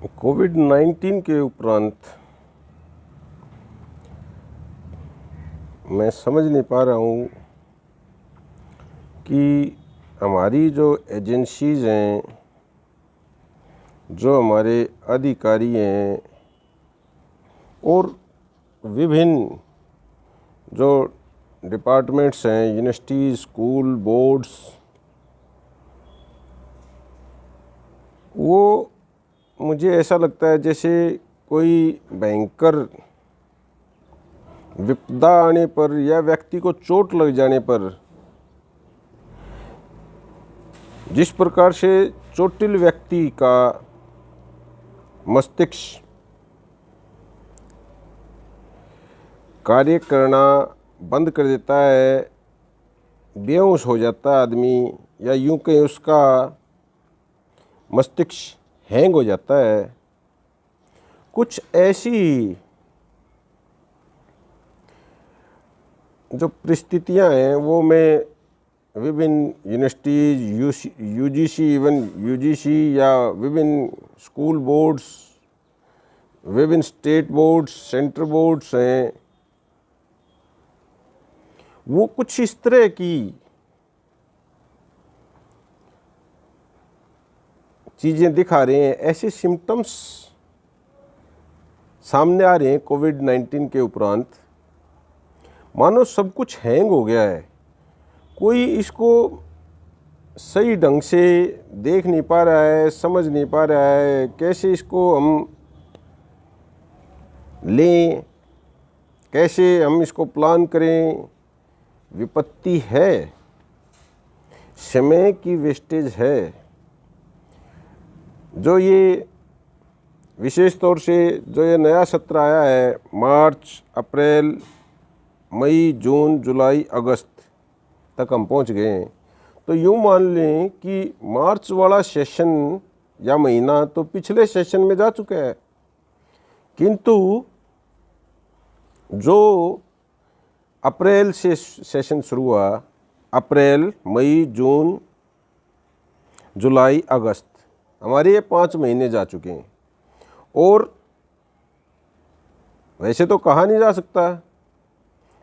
कोविड-19 के उपरांत मैं समझ नहीं पा रहा हूँ कि हमारी जो एजेंसीज़ हैं, जो हमारे अधिकारी हैं और विभिन्न जो डिपार्टमेंट्स हैं, यूनिवर्सिटी, स्कूल, बोर्ड्स, वो मुझे ऐसा लगता है जैसे कोई भयंकर विपदा आने पर या व्यक्ति को चोट लग जाने पर जिस प्रकार से चोटिल व्यक्ति का मस्तिष्क कार्य करना बंद कर देता है, बेहोश हो जाता है आदमी, या यूं कहीं उसका मस्तिष्क हैंग हो जाता है, कुछ ऐसी जो परिस्थितियां हैं वो मैं विभिन्न यूनिवर्सिटीज़, यूजीसी, इवन यूजीसी या विभिन्न स्कूल बोर्ड्स, विभिन्न स्टेट बोर्ड्स, सेंटर बोर्ड्स हैं, वो कुछ इस तरह की चीज़ें दिखा रहे हैं, ऐसे सिम्टम्स सामने आ रहे हैं कोविड-19 के उपरांत, मानो सब कुछ हैंग हो गया है। कोई इसको सही ढंग से देख नहीं पा रहा है, समझ नहीं पा रहा है, कैसे इसको हम लें, कैसे हम इसको प्लान करें। विपत्ति है, समय की वेस्टेज है। जो ये विशेष तौर से जो ये नया सत्र आया है, मार्च, अप्रैल, मई, जून, जुलाई, अगस्त तक हम पहुंच गए हैं, तो यूँ मान लें कि मार्च वाला सेशन या महीना तो पिछले सेशन में जा चुका है, किंतु जो अप्रैल से सेशन शुरू हुआ, अप्रैल, मई, जून, जुलाई, अगस्त, हमारे ये 5 महीने जा चुके हैं। और वैसे तो कहा नहीं जा सकता,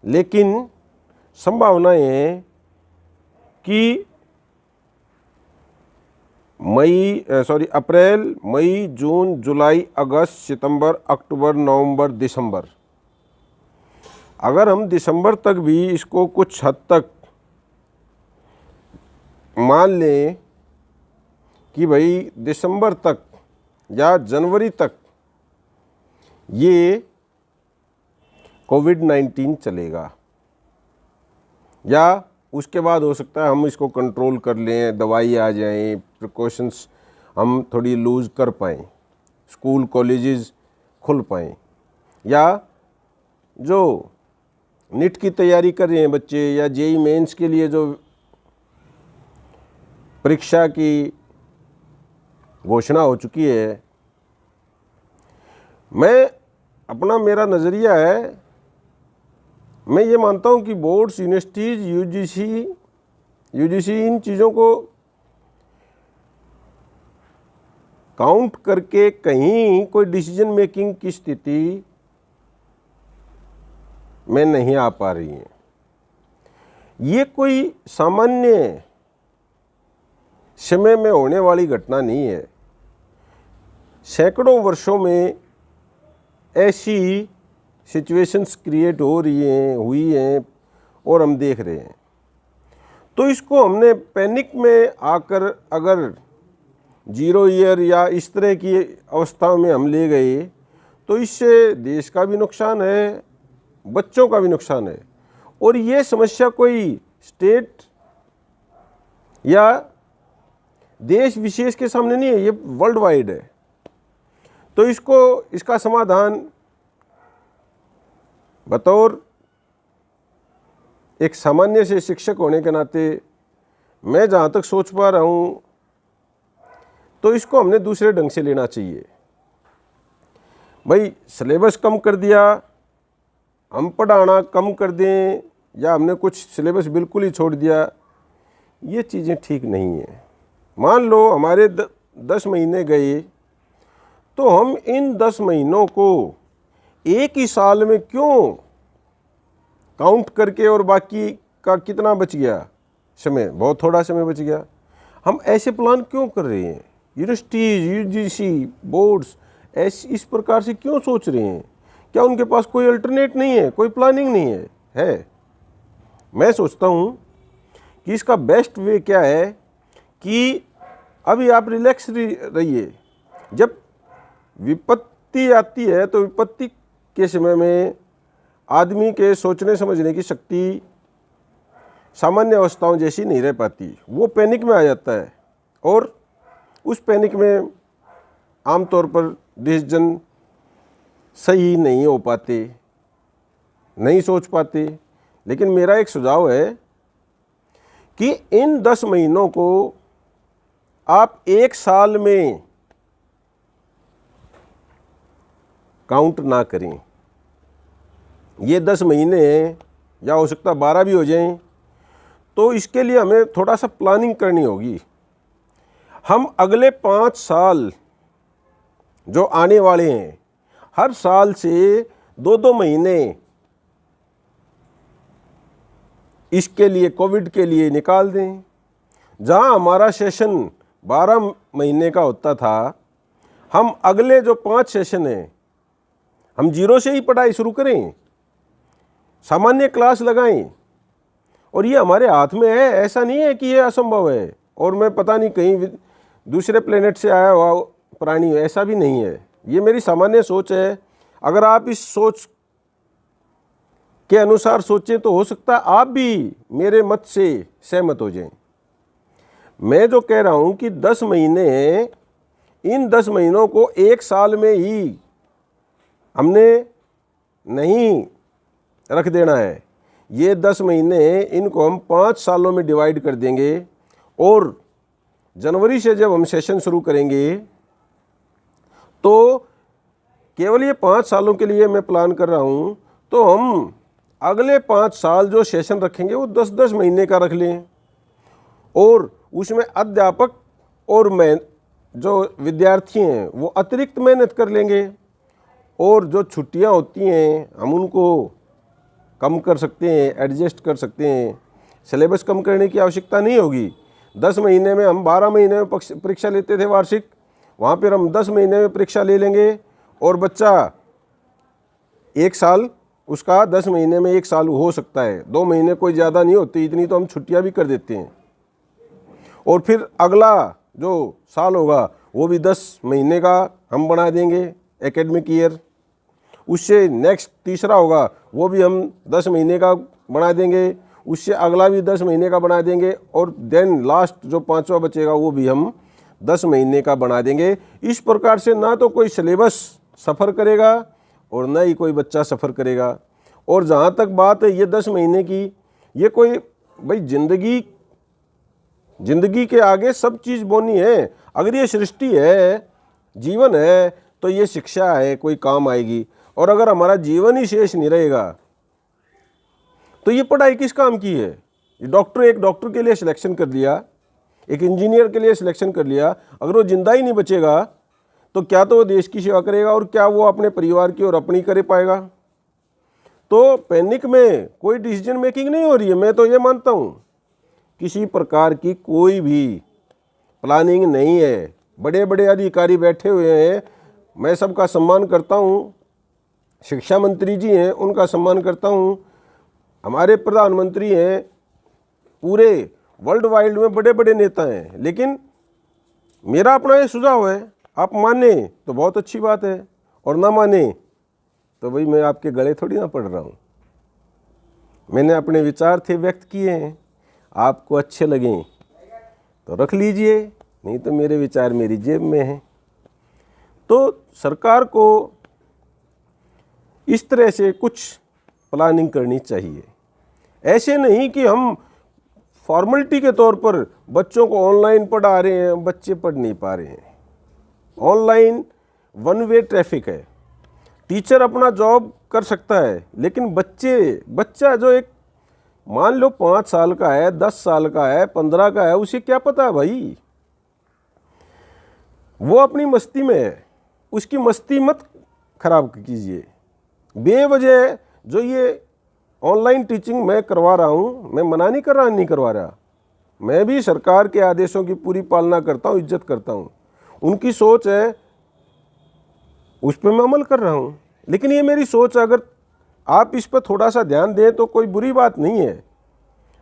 लेकिन संभावनाएं हैं कि अप्रैल, मई, जून, जुलाई, अगस्त, सितंबर, अक्टूबर, नवंबर, दिसंबर, अगर हम दिसंबर तक भी इसको कुछ हद तक मान लें कि भाई दिसंबर तक या जनवरी तक ये कोविड-19 चलेगा, या उसके बाद हो सकता है हम इसको कंट्रोल कर लें, दवाई आ जाएं, प्रिकॉशंस हम थोड़ी लूज़ कर पाएँ, स्कूल कॉलेजेस खुल पाएँ, या जो नीट की तैयारी कर रहे हैं बच्चे या जेईई मेंस के लिए जो परीक्षा की घोषणा हो चुकी है। मेरा नज़रिया है, मैं ये मानता हूँ कि बोर्ड्स, यूनिवर्सिटीज़, यूजीसी इन चीज़ों को काउंट करके कहीं कोई डिसीजन मेकिंग की स्थिति में नहीं आ पा रही है। ये कोई सामान्य समय में होने वाली घटना नहीं है। सैकड़ों वर्षों में ऐसी सिचुएशंस क्रिएट हुई हैं और हम देख रहे हैं। तो इसको हमने पैनिक में आकर अगर 0 ईयर या इस तरह की अवस्थाओं में हम ले गए तो इससे देश का भी नुकसान है, बच्चों का भी नुकसान है। और ये समस्या कोई स्टेट या देश विशेष के सामने नहीं है, ये वर्ल्ड वाइड है। तो इसका समाधान बतौर एक सामान्य से शिक्षक होने के नाते मैं जहाँ तक सोच पा रहा हूँ, तो इसको हमने दूसरे ढंग से लेना चाहिए। भाई सिलेबस कम कर दिया, हम पढ़ाना कम कर दें, या हमने कुछ सिलेबस बिल्कुल ही छोड़ दिया, ये चीज़ें ठीक नहीं है। मान लो हमारे 10 महीने गए तो हम इन 10 महीनों को एक ही साल में क्यों काउंट करके, और बाकी का कितना बच गया समय, बहुत थोड़ा समय बच गया, हम ऐसे प्लान क्यों कर रहे हैं? यूनिवर्सिटीज, यूजीसी, बोर्ड्स ऐसे इस प्रकार से क्यों सोच रहे हैं? क्या उनके पास कोई अल्टरनेट नहीं है, कोई प्लानिंग नहीं है? मैं सोचता हूँ कि इसका बेस्ट वे क्या है कि अभी आप रिलैक्स रहिए। जब विपत्ति आती है तो विपत्ति के समय में आदमी के सोचने समझने की शक्ति सामान्य अवस्थाओं जैसी नहीं रह पाती, वो पैनिक में आ जाता है, और उस पैनिक में आमतौर पर डिसीजन सही नहीं हो पाते, नहीं सोच पाते। लेकिन मेरा एक सुझाव है कि इन 10 महीनों को आप एक साल में काउंट ना करें। ये 10 महीने या हो सकता 12 भी हो जाएं, तो इसके लिए हमें थोड़ा सा प्लानिंग करनी होगी। हम अगले 5 साल जो आने वाले हैं, हर साल से 2-2 महीने इसके लिए, कोविड के लिए निकाल दें। जहां हमारा सेशन 12 महीने का होता था, हम अगले जो 5 सेशन हैं हम 0 से ही पढ़ाई शुरू करें, सामान्य क्लास लगाएं। और ये हमारे हाथ में है, ऐसा नहीं है कि ये असंभव है और मैं पता नहीं कहीं दूसरे प्लेनेट से आया हुआ प्राणी, ऐसा भी नहीं है। ये मेरी सामान्य सोच है। अगर आप इस सोच के अनुसार सोचें तो हो सकता है आप भी मेरे मत से सहमत हो जाएं। मैं जो कह रहा हूं कि 10 महीने हैं, इन 10 महीनों को एक साल में ही हमने नहीं रख देना है। ये 10 महीने, इनको हम 5 सालों में डिवाइड कर देंगे, और जनवरी से जब हम सेशन शुरू करेंगे तो केवल ये 5 सालों के लिए मैं प्लान कर रहा हूँ, तो हम अगले 5 साल जो सेशन रखेंगे वो 10-10 महीने का रख लें, और उसमें अध्यापक और मैं जो विद्यार्थी हैं वो अतिरिक्त मेहनत कर लेंगे, और जो छुट्टियां होती हैं हम उनको कम कर सकते हैं, एडजस्ट कर सकते हैं। सिलेबस कम करने की आवश्यकता नहीं होगी। 10 महीने में हम 12 महीने में परीक्षा लेते थे वार्षिक, वहाँ पर हम 10 महीने में परीक्षा ले लेंगे, और बच्चा 1 साल, उसका 10 महीने में 1 साल हो सकता है। 2 महीने कोई ज़्यादा नहीं होती, इतनी तो हम छुट्टियाँ भी कर देते हैं। और फिर अगला जो साल होगा वो भी 10 महीने का हम बना देंगे एकेडमिक ईयर। उससे नेक्स्ट तीसरा होगा वो भी हम 10 महीने का बना देंगे, उससे अगला भी 10 महीने का बना देंगे, और देन लास्ट जो 5वां बचेगा वो भी हम 10 महीने का बना देंगे। इस प्रकार से ना तो कोई सिलेबस सफ़र करेगा और ना ही कोई बच्चा सफ़र करेगा। और जहाँ तक बात है ये 10 महीने की, ये कोई भाई जिंदगी के आगे सब चीज़ बोनी है। अगर ये सृष्टि है, जीवन है, तो ये शिक्षा है, कोई काम आएगी। और अगर हमारा जीवन ही शेष नहीं रहेगा तो ये पढ़ाई किस काम की है? एक डॉक्टर के लिए सिलेक्शन कर लिया, एक इंजीनियर के लिए सिलेक्शन कर लिया, अगर वो जिंदा ही नहीं बचेगा तो क्या तो वो देश की सेवा करेगा, और क्या वो अपने परिवार की और अपनी कर पाएगा? तो पैनिक में कोई डिसीजन मेकिंग नहीं हो रही है। मैं तो ये मानता हूँ किसी प्रकार की कोई भी प्लानिंग नहीं है। बड़े बड़े अधिकारी बैठे हुए हैं, मैं सबका सम्मान करता हूँ। शिक्षा मंत्री जी हैं, उनका सम्मान करता हूँ। हमारे प्रधानमंत्री हैं, पूरे वर्ल्ड वाइड में बड़े बड़े नेता हैं। लेकिन मेरा अपना ये सुझाव है, आप माने तो बहुत अच्छी बात है, और ना माने तो भाई मैं आपके गले थोड़ी ना पड़ रहा हूँ। मैंने अपने विचार थे व्यक्त किए हैं, आपको अच्छे लगें तो रख लीजिए, नहीं तो मेरे विचार मेरी जेब में हैं। तो सरकार को इस तरह से कुछ प्लानिंग करनी चाहिए। ऐसे नहीं कि हम फॉर्मेलिटी के तौर पर बच्चों को ऑनलाइन पढ़ा रहे हैं, बच्चे पढ़ नहीं पा रहे हैं। ऑनलाइन वन वे ट्रैफिक है। टीचर अपना जॉब कर सकता है, लेकिन बच्चा जो एक मान लो 5 साल का है, 10 साल का है, 15 का है, उसे क्या पता है भाई? वो अपनी मस्ती में है, उसकी मस्ती मत खराब कीजिए। बेवजह जो ये ऑनलाइन टीचिंग मैं करवा रहा हूँ, मैं मना नहीं कर रहा, नहीं करवा रहा, मैं भी सरकार के आदेशों की पूरी पालना करता हूँ, इज्जत करता हूँ। उनकी सोच है उस पर मैं अमल कर रहा हूँ, लेकिन ये मेरी सोच, अगर आप इस पर थोड़ा सा ध्यान दें तो कोई बुरी बात नहीं है।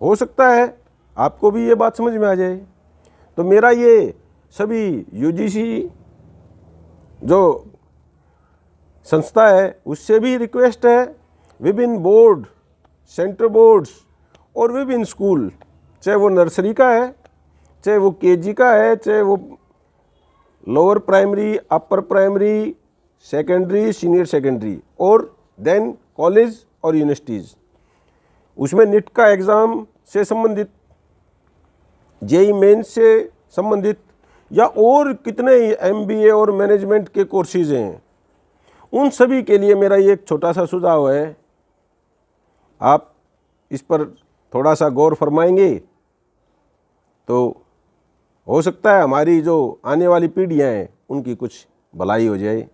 हो सकता है आपको भी ये बात समझ में आ जाए। तो मेरा ये सभी यूजीसी जो संस्था है उससे भी रिक्वेस्ट है, विभिन्न बोर्ड, सेंटर बोर्ड्स और विभिन्न स्कूल, चाहे वो नर्सरी का है, चाहे वो केजी का है, चाहे वो lower primary, upper primary, secondary, senior secondary और देन कॉलेज और यूनिवर्सिटीज़, उसमें नीट का एग्ज़ाम से संबंधित, जेई मेंस से संबंधित या और कितने एमबीए और मैनेजमेंट के कोर्सेज हैं, उन सभी के लिए मेरा ये एक छोटा सा सुझाव है, आप इस पर थोड़ा सा गौर फरमाएंगे तो हो सकता है हमारी जो आने वाली पीढ़ियाँ हैं उनकी कुछ भलाई हो जाए।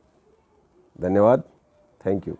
धन्यवाद, थैंक यू।